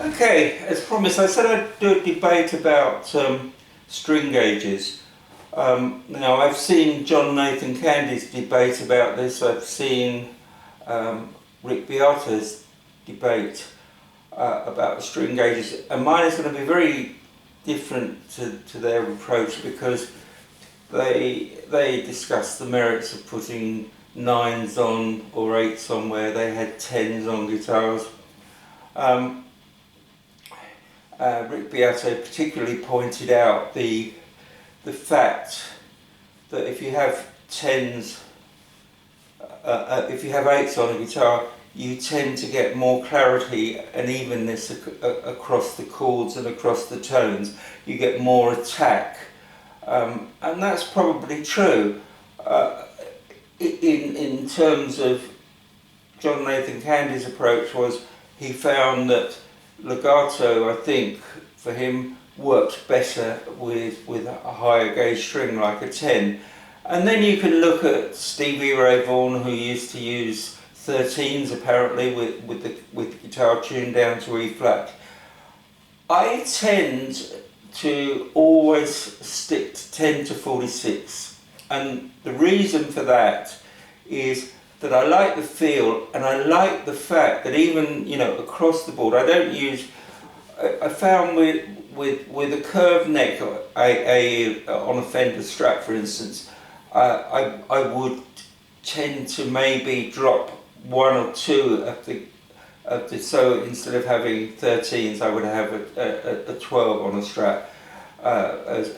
Okay, as promised, I said I'd do a debate about string gauges. Now, I've seen John Nathan Candy's debate about this. I've seen Rick Beato's debate about the string gauges, and mine is going to be very different to their approach, because they discussed the merits of putting 9s on or 8s on where they had 10s on guitars. Rick Beato particularly pointed out the fact that if you have 10s, if you have 8s on a guitar, you tend to get more clarity and evenness across the chords and across the tones. You get more attack, and that's probably true. In terms of John Nathan Candy's approach, was he found that Legato, I think, for him, worked better with a higher gauge string like a 10. And then you can look at Stevie Ray Vaughan, who used to use 13s apparently with the guitar tuned down to E flat. I tend to always stick to 10 to 46, and the reason for that is that I like the feel, and I like the fact that even, across the board, I don't use, I found with a curved neck on a Fender Strat, for instance, I would tend to maybe drop 1 or 2 of the, so instead of having 13s, I would have a 12 on a Strat as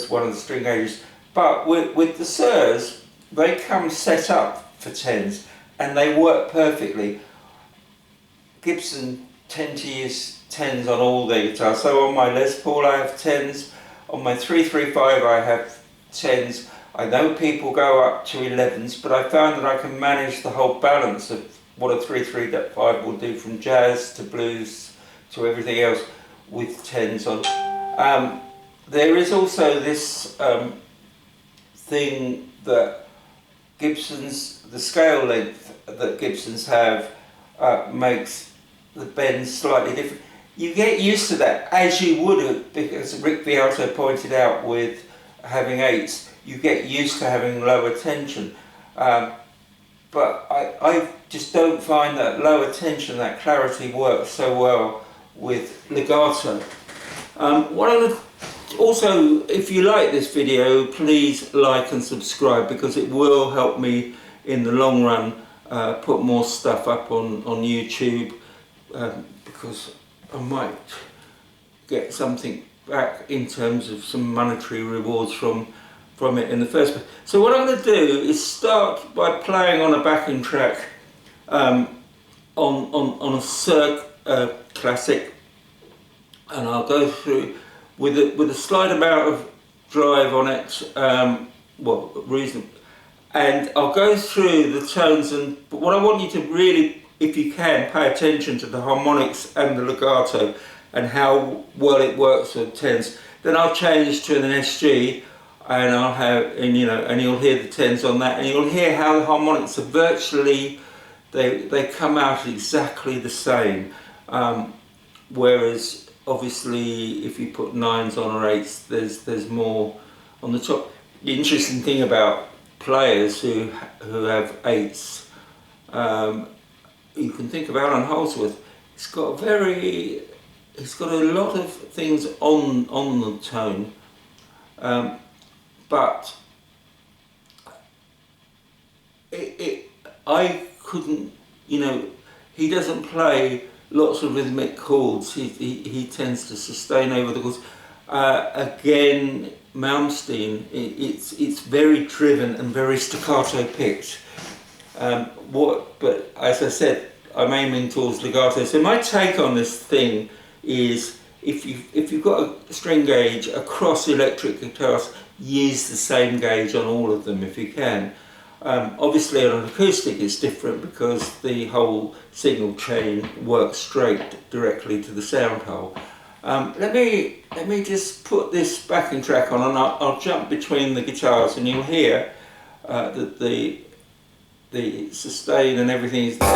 one of the string gauges. But with the Sirs, they come set up for 10s and they work perfectly. Gibson tend to use 10s on all their guitars. So on my Les Paul I have 10s, on my 335 I have 10s. I know people go up to 11s, but I found that I can manage the whole balance of what a 335 will do, from jazz to blues to everything else, with 10s on. There is also this thing that the scale length that Gibsons have makes the bends slightly different. You get used to that, as you would have, because Rick Beato pointed out with having 8s, you get used to having lower tension. But I just don't find that lower tension, that clarity, works so well with Legato. What I'm going to Also, if you like this video, please like and subscribe, because it will help me in the long run put more stuff up on YouTube, because I might get something back in terms of some monetary rewards from it in the first place. So what I'm going to do is start by playing on a backing track on a Cirque classic, and I'll go through with a slight amount of drive on it, reasonable, and I'll go through the tones. But what I want you to really, if you can, pay attention to the harmonics and the legato and how well it works with 10s. Then I'll change to an SG, and I'll have, and you'll hear the 10s on that, and you'll hear how the harmonics are virtually, they come out exactly the same, whereas obviously if you put 9s on or 8s, there's more on the top. The interesting thing about players who have 8s, you can think of Alan Holdsworth. He's got a lot of things on the tone, but I couldn't, he doesn't play lots of rhythmic chords. He tends to sustain over the chords. Again, Malmsteen, it's very driven and very staccato picked. But as I said, I'm aiming towards legato. So my take on this thing is, if you've got a string gauge across electric guitars, use the same gauge on all of them if you can. Obviously on an acoustic it's different, because the whole signal chain works straight directly to the sound hole. Let me just put this backing track on, and I'll jump between the guitars, and you'll hear that the sustain and everything is there.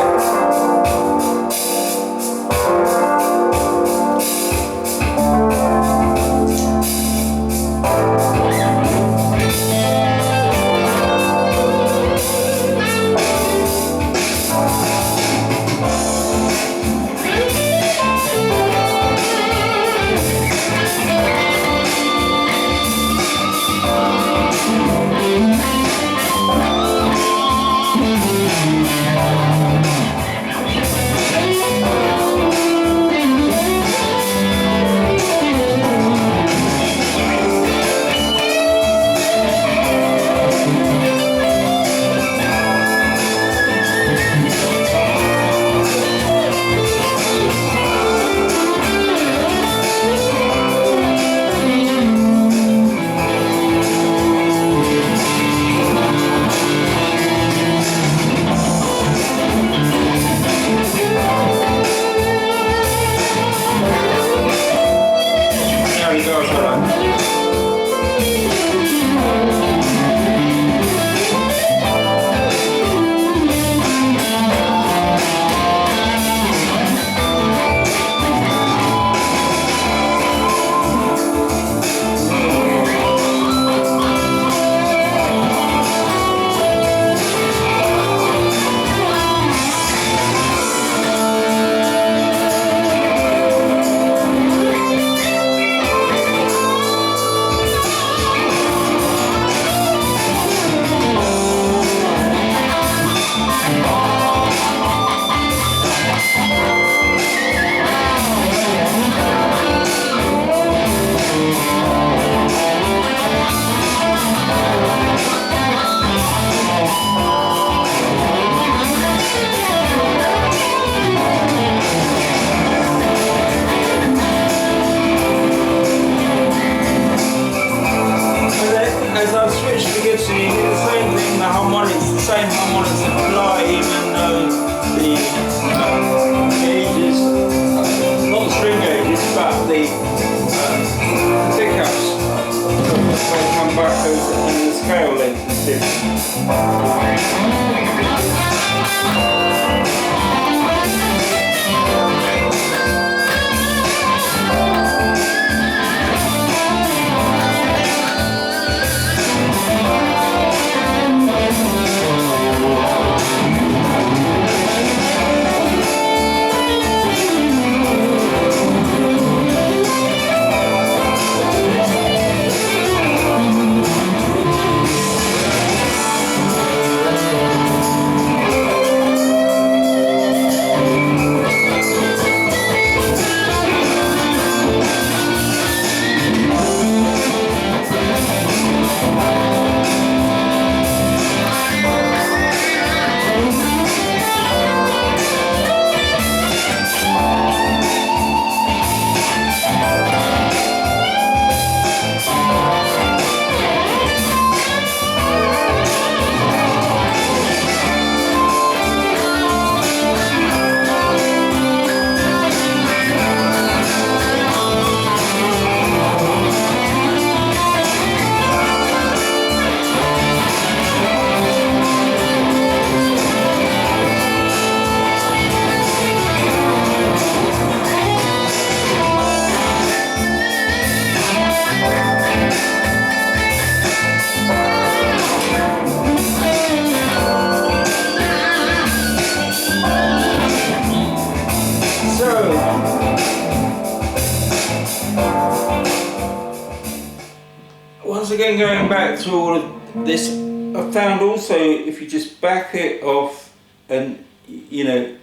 Once again, going back to all of this, I found also if you just back it off and you know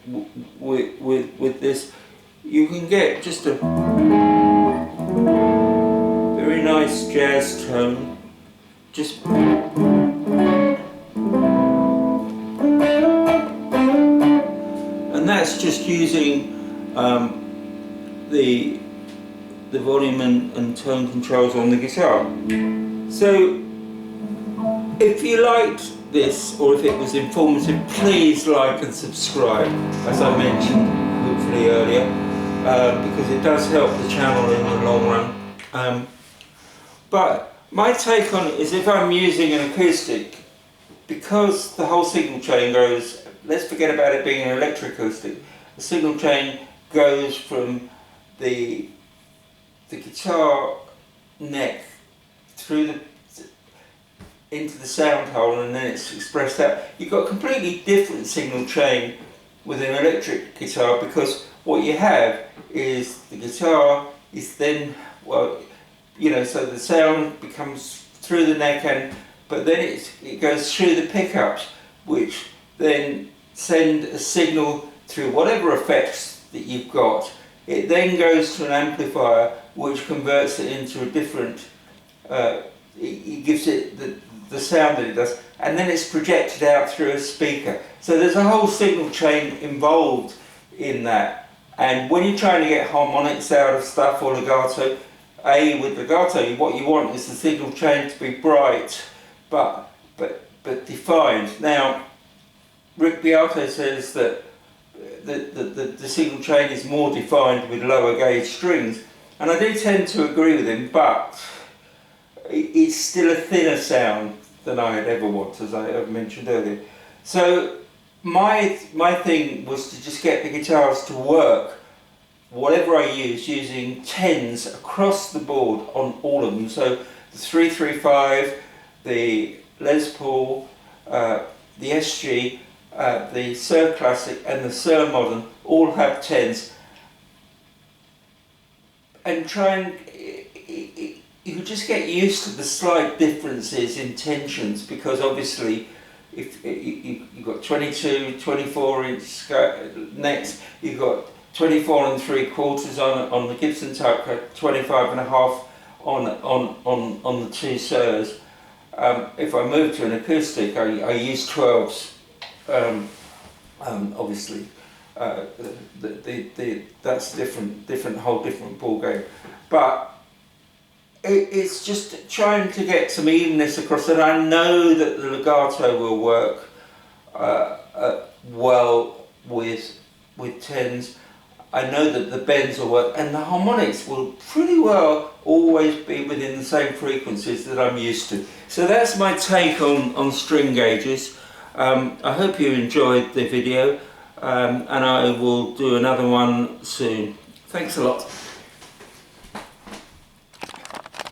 with this, you can get just a very nice jazz tone. Just and that's just using the volume and tone controls on the guitar. So if you liked this, or if it was informative, please like and subscribe, as I mentioned hopefully earlier, because it does help the channel in the long run. But my take on it is, if I'm using an acoustic, because the whole signal chain goes, let's forget about it being an electric acoustic, the signal chain goes from the guitar neck through the into the sound hole, and then it's expressed out. You've got a completely different signal chain with an electric guitar, because what you have is the guitar is then, well, you know, so the sound becomes through the neck, but then it goes through the pickups, which then send a signal through whatever effects that you've got. It then goes to an amplifier, which converts it into a different, it gives it the sound that it does, and then it's projected out through a speaker. So there's a whole signal chain involved in that. And when you're trying to get harmonics out of stuff or legato, with legato, what you want is the signal chain to be bright, but defined. Now, Rick Beato says that the signal chain is more defined with lower gauge strings, and I do tend to agree with him, but it's still a thinner sound than I'd ever want, as I mentioned earlier. So my thing was to just get the guitars to work, whatever I use, using 10s across the board on all of them. So the 335, the Les Paul, the SG, the Sir Classic and the Sir Modern all have 10s. And try and, you just get used to the slight differences in tensions, because obviously if you've got 22, 24 inch necks, you've got 24 3/4 on the Gibson type, 25 and a half on the two Sirs. If I move to an acoustic, I use 12s. Obviously, that's different whole different ball game. But it's just trying to get some evenness across, and I know that the legato will work well with 10s. I know that the bends will work, and the harmonics will pretty well always be within the same frequencies that I'm used to. So that's my take on string gauges. I hope you enjoyed the video, and I will do another one soon. Thanks a lot.